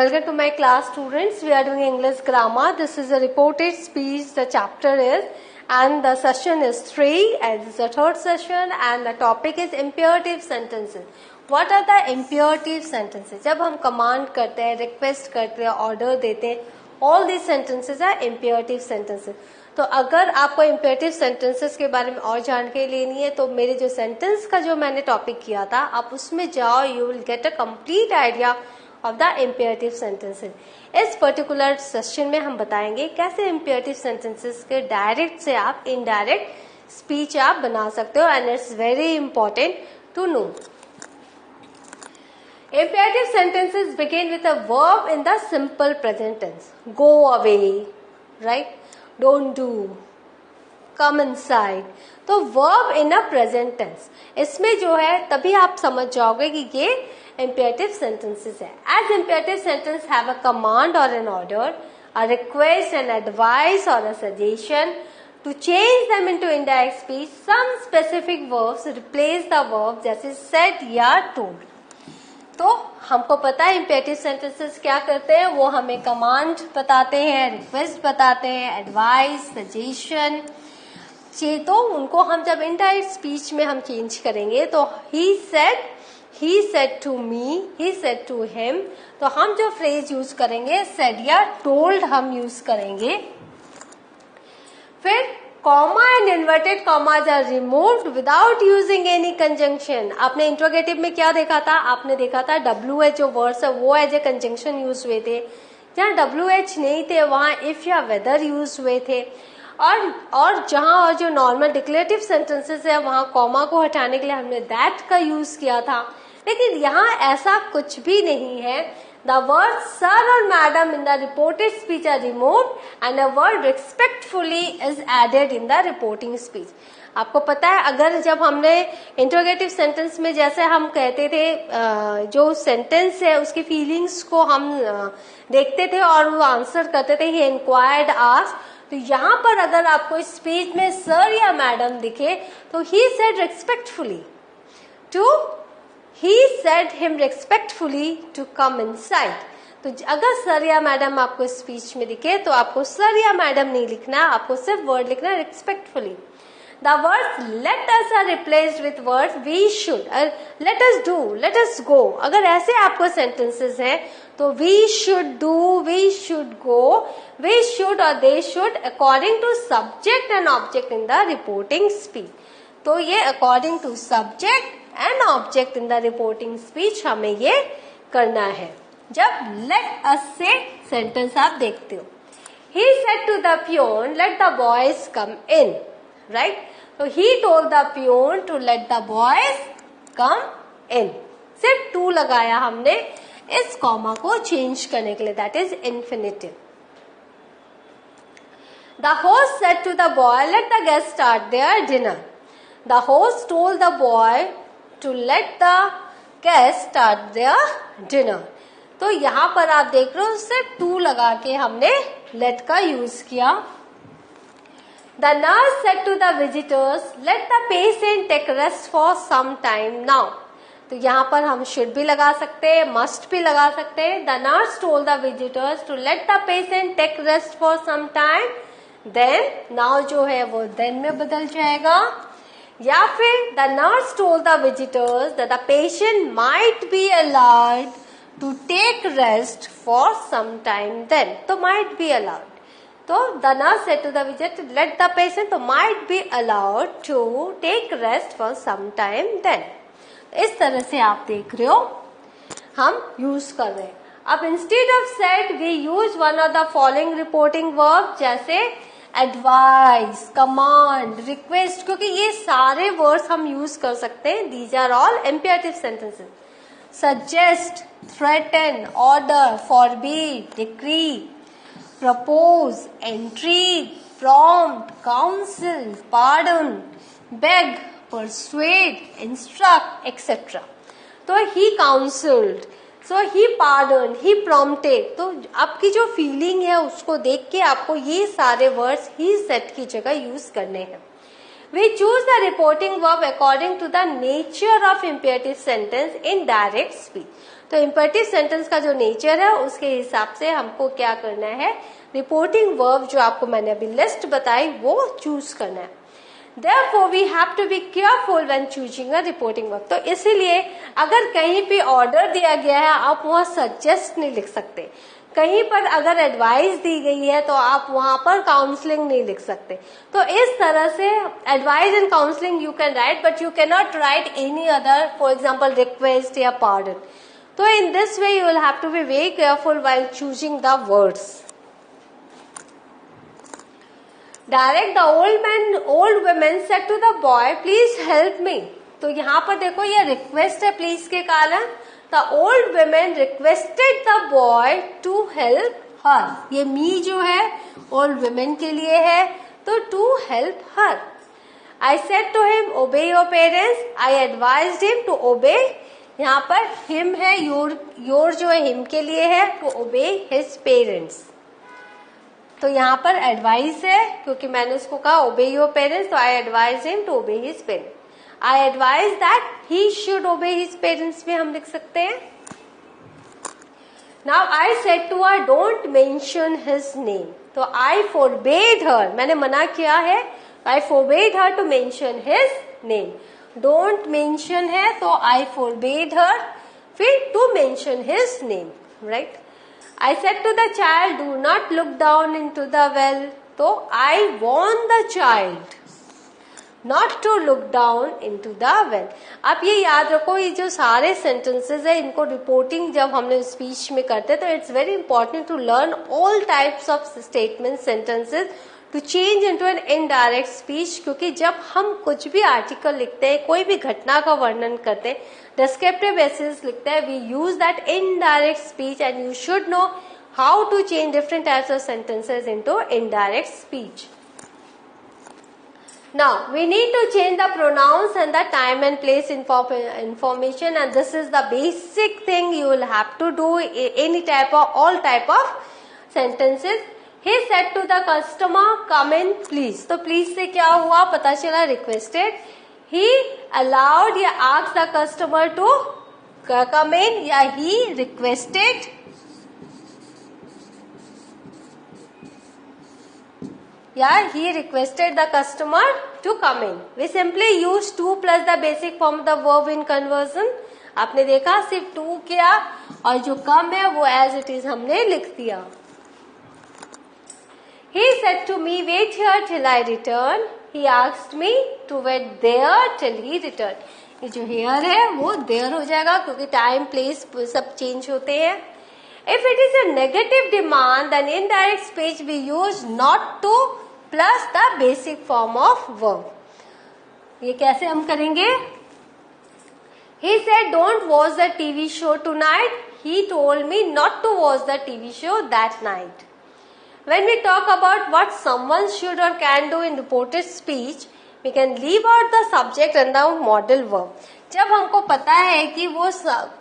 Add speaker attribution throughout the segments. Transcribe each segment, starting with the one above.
Speaker 1: Welcome to my class, students. We are doing English grammar. This is a reported speech. The chapter is, and the session is 3, and this is the third session, and the topic is imperative sentences. What are the imperative sentences? जब हम command करते हैं, request करते हैं, order देते हैं, all these sentences are imperative sentences. तो अगर आपको imperative sentences के बारे में और जानकारी लेनी है तो मेरे जो sentence का जो मैंने टॉपिक किया था आप उसमें जाओ, you will get a complete idea of the imperative sentences. इस पर्टिकुलर सेशन में हम बताएंगे कैसे imperative sentences के डायरेक्ट से आप इनडायरेक्ट स्पीच आप बना सकते हो, and it's very important to know. Imperative sentences begin with a verb in the simple present tense. Go away, right? Don't do, come inside. तो verb in a present tense. इसमें जो है तभी आप समझ जाओगे कि ये imperative sentences है. As imperative sentences have a command or an order, a request, an advice or a suggestion. To change them into indirect speech, some specific verbs replace the verb जैसे said या told. तो हमको पता है imperative sentences क्या करते हैं, वो हमें कमांड बताते हैं, रिक्वेस्ट बताते हैं, एडवाइस, सजेशन चाहिए. तो उनको हम जब इनडायरेक्ट स्पीच में हम चेंज करेंगे तो he said to me, he said to him, तो हम जो फ्रेज यूज करेंगे said या told हम यूज करेंगे. फिर comma and inverted commas are removed without using any conjunction. आपने इंट्रोगेटिव में क्या देखा था, आपने देखा था WH जो वर्ड्स है वो एज ए कंजंक्शन यूज हुए थे. जहाँ WH नहीं थे वहाँ इफ या वेदर यूज हुए थे. और जहाँ और जो नॉर्मल डिक्लेरेटिव सेंटेंसेस है वहाँ कॉमा को हटाने के लिए हमने दैट का यूज किया था. लेकिन यहाँ ऐसा कुछ भी नहीं है. The words sir or madam in the reported speech are removed and a word respectfully is added in the reporting speech. आपको पता है अगर जब हमने इंट्रोगेटिव सेंटेंस में जैसे हम कहते थे जो सेंटेंस है उसकी फीलिंग्स को हम देखते थे और वो आंसर करते थे ही इंक्वायर्ड आस्क्ड. तो यहाँ पर अगर आपको इस स्पीच में सर या मैडम दिखे तो he said respectfully to, He said him respectfully to come inside. तो अगर सर या मैडम आपको स्पीच में दिखे तो आपको सर या मैडम नहीं लिखना, आपको सिर्फ वर्ड लिखना है respectfully. The words let us are replaced with words we should, let us do, let us go. अगर ऐसे आपको sentences हैं तो we should do, we should go, we should और they should according to subject and object in the reporting speech. तो ये according to subject and object in the reporting speech हमें ये करना है. जब लेट अस से सेंटेंस आप देखते हो, he said to the peon let the boys come in, right. तो he told the peon to let the boys come in. सिर्फ टू लगाया हमने इस कॉमा को चेंज करने के लिए, that is infinitive. The host said to the boy let the guest start their dinner. The host told the boy to let the guests start their dinner. तो यहाँ पर आप देख रहे हो सिर्फ टू लगा के हमने let का यूज किया. The nurse said to the visitors, let the patient take rest for some time now. तो यहाँ पर हम should भी लगा सकते हैं, must भी लगा सकते हैं. The nurse told the visitors to let the patient take rest for some time. Then now जो है वो then में बदल जाएगा. या फिर the nurse told the visitors that the patient might be allowed to take rest for some time then. तो might be allowed. तो the nurse said to the visitor let the patient तो might be allowed to take rest for some time then. इस तरह से आप देख रहे हो हम यूज कर रहे हैं. अब instead of said we use one of the following reporting verbs जैसे एडवाइस, कमांड, रिक्वेस्ट, क्योंकि ये सारे वर्ड्स हम यूज कर सकते हैं. These are all imperative sentences. Suggest, threaten, order, forbid, decree, propose, entreat, prompt, counsel, pardon, beg, persuade, instruct etcetera. तो he काउंसिल्ड, so he pardon, he prompted. तो आपकी जो फीलिंग है उसको देख के आपको ये सारे वर्ड्स ही सेट की जगह यूज करने हैं. We choose the reporting verb according to the nature of imperative sentence in direct speech. तो imperative sentence का जो nature है उसके हिसाब से हमको क्या करना है, reporting verb जो आपको मैंने अभी लिस्ट बताई वो चूज करना है. Therefore we have to be careful when choosing a reporting verb. तो इसीलिए अगर कहीं पे ऑर्डर दिया गया है आप वहाँ सजेस्ट नहीं लिख सकते. कहीं पर अगर एडवाइस दी गई है तो आप वहां पर काउंसलिंग नहीं लिख सकते. तो इस तरह से advice and counselling you can write, but you can not write any other, for example request या पार्डन. तो in this way you will have to be very careful while choosing the words. Direct the old women said to the boy please help me. तो यहाँ पर देखो ये request है please के कारण. The old woman requested the boy to help her. ये me जो है old women के लिए है, तो to help her. I said to him, obey your parents. I advised him to obey. यहाँ पर him है, your जो है him के लिए है, to obey his parents. तो यहाँ पर advice है, क्योंकि मैंने उसको कहा obey your parents, तो I advised him to obey his parents. I advise that he should obey his parents भी हम लिख सकते हैं. Now I said to her, don't mention his name. तो I forbade her, मैंने मना किया है. I forbade her to mention his name. Don't mention है तो I forbade her फिर to mention his name, right? I said to the child, do not look down into the well. तो I warned the child not to look down into the well. आप ये याद रखो, ये जो सारे sentences है इनको रिपोर्टिंग जब हमने स्पीच में करते तो it's very important to learn all types of statement sentences to change into an indirect speech. क्योंकि जब हम कुछ भी आर्टिकल लिखते हैं, कोई भी घटना का वर्णन करते हैं, डिस्क्रिप्टिव एसेस लिखते हैं, we use that indirect speech and you should know how to change different types of sentences into indirect speech. Now we need to change the pronouns and the time and place information, and this is the basic thing you will have to do any type of all type of sentences. He said to the customer, come in please. तो please से क्या हुआ पता चला requested. He allowed या asked the customer to come in या he requested Yeah, he requested the customer to come in. We simply use to plus the basic form of the verb in conversion. आपने देखा सिर्फ to किया और जो come है वो as it is हमने लिख दिया. He said to me, wait here till I return. He asked me to wait there till he returned. ये जो here है वो there हो जाएगा क्योंकि time, place सब change होते हैं. If it is a negative demand, then indirect speech we use not to plus the basic form of verb. ये कैसे हम करेंगे? He said, don't watch the TV show tonight. He told me not to watch the TV show that night. When we talk about what someone should or can do in reported speech, we can leave out the subject and the modal verb. जब हमको पता है कि वो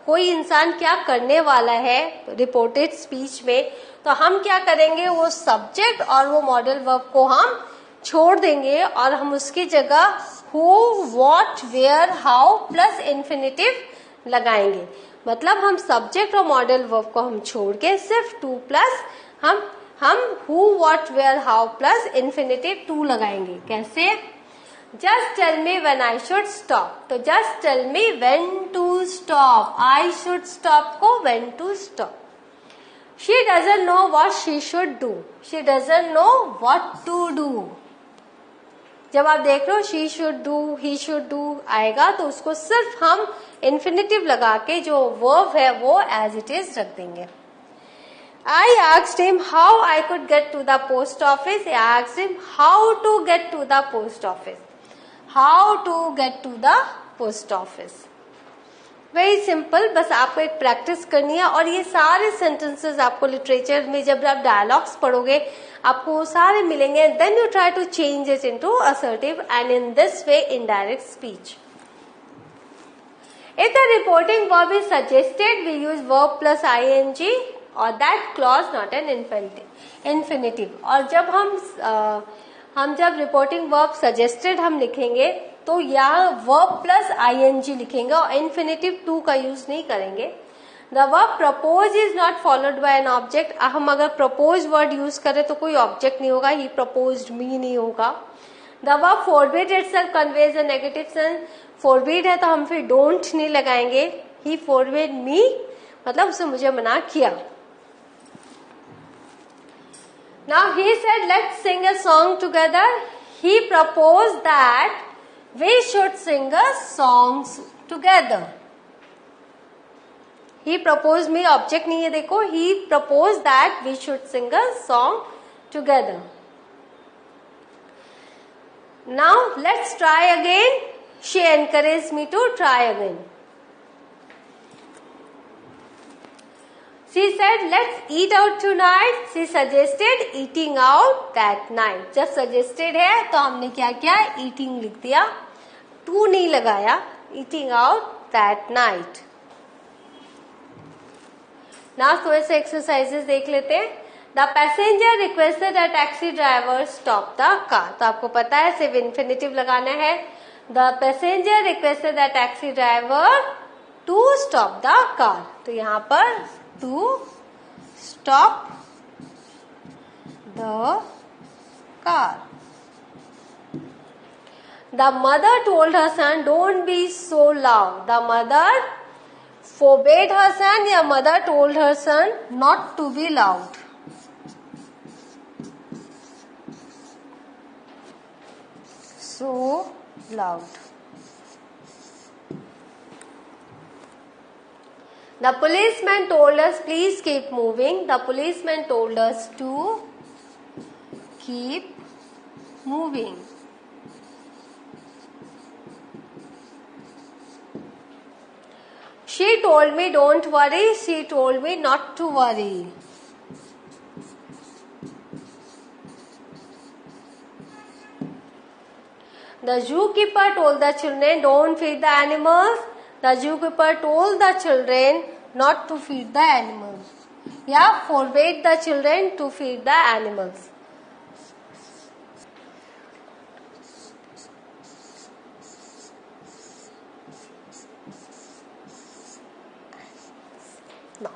Speaker 1: कोई इंसान क्या करने वाला है रिपोर्टेड स्पीच में, तो हम क्या करेंगे, वो सब्जेक्ट और वो मॉडल वर्ब को हम छोड़ देंगे और हम उसकी जगह who, what, where, how plus infinitive लगाएंगे. मतलब हम सब्जेक्ट और मॉडल वर्ब को हम छोड़ के सिर्फ टू प्लस हम who, what, where, how plus infinitive to लगाएंगे. कैसे? Just tell me when I should stop. तो just tell me when to stop. I should stop को when to stop. She doesn't know what she should do. She doesn't know what to do. जब आप देख रहे हो she should do, he should do आएगा तो उसको सिर्फ हम infinitive लगा के जो verb है वो as it is रख देंगे. I asked him how I could get to the post office. I asked him how to get to the post office. How to get to the post office. Very simple. बस आपको एक practice करनी है और ये सारे sentences आपको literature में जब आप डायलॉग्स पढ़ोगे आपको सारे मिलेंगे. Then you try to change it into assertive and in this way indirect speech. If the reporting verb is suggested, we use verb plus ing or that clause not an infinitive. और जब हम जब reporting verb suggested हम लिखेंगे तो यहाँ verb plus ING लिखेंगे और इन्फिनेटिव टू का यूज नहीं करेंगे। The verb propose is not followed by an object. हम अगर प्रपोज वर्ड यूज करें तो कोई ऑब्जेक्ट नहीं होगा, ही प्रपोज्ड मी नहीं होगा। The verb forbid itself conveys a negative sense. Forbid है तो हम फिर डोंट नहीं लगाएंगे, ही फोरबिड मी मतलब उसने मुझे मना किया। Now he said let's sing a song together. He proposed that we should sing a songs together. He propose me object नहीं है, देखो, he propose that we should sing a song together. Now let's try again. She encourage me to try again. She said, let's eat out tonight. She suggested eating out that night. जब suggested है तो हमने क्या किया, eating लिख दिया, to नहीं लगाया, eating out that night. Now थोड़े से exercises देख लेते हैं। The passenger requested a taxi driver stop the car. तो आपको पता है सिर्फ infinitive लगाना है। The passenger requested a taxi driver to stop the car. तो यहाँ पर to stop the car. The mother told her son, don't be so loud. The mother forbade her son, या mother told her son not to be loud. So loud. The policeman told us, please keep moving. The policeman told us to keep moving. She told me don't worry. She told me not to worry. The zookeeper told the children don't feed the animals. The zookeeper told the children not to feed the animals. Yeah, forbade the children to feed the animals. Now,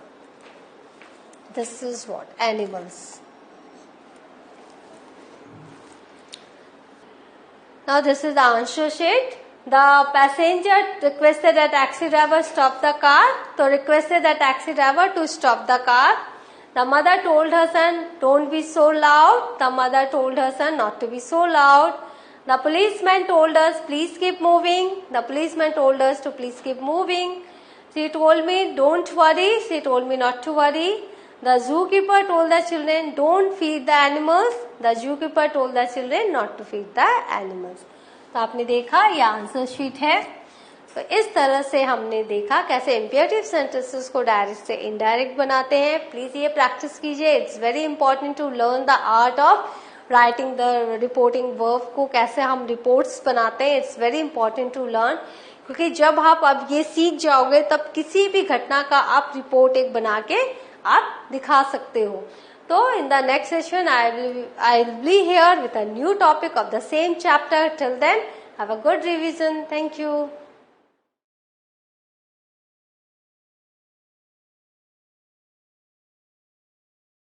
Speaker 1: this is what? Animals. Now this is the answer sheet. The passenger requested the taxi driver stop the car. So requested the taxi driver to stop the car. The mother told her son, don't be so loud. The mother told her son not to be so loud. The policeman told us, please keep moving. The policeman told us to please keep moving. She told me, don't worry. She told me not to worry. The zookeeper told the children, don't feed the animals. The zookeeper told the children not to feed the animals. तो आपने देखा ये answer sheet है। तो इस तरह से हमने देखा कैसे इम्पेरेटिव सेंटेंसेस को डायरेक्ट से इनडायरेक्ट बनाते हैं। प्लीज ये प्रैक्टिस कीजिए। It's very important to learn the art of writing the reporting verb को, कैसे हम रिपोर्ट्स बनाते हैं। It's very important to learn, क्योंकि जब आप अब ये सीख जाओगे तब किसी भी घटना का आप रिपोर्ट एक बना के आप दिखा सकते हो। So in the next session, I'll be here with a new topic of the same chapter. Till then, have a good revision. Thank you.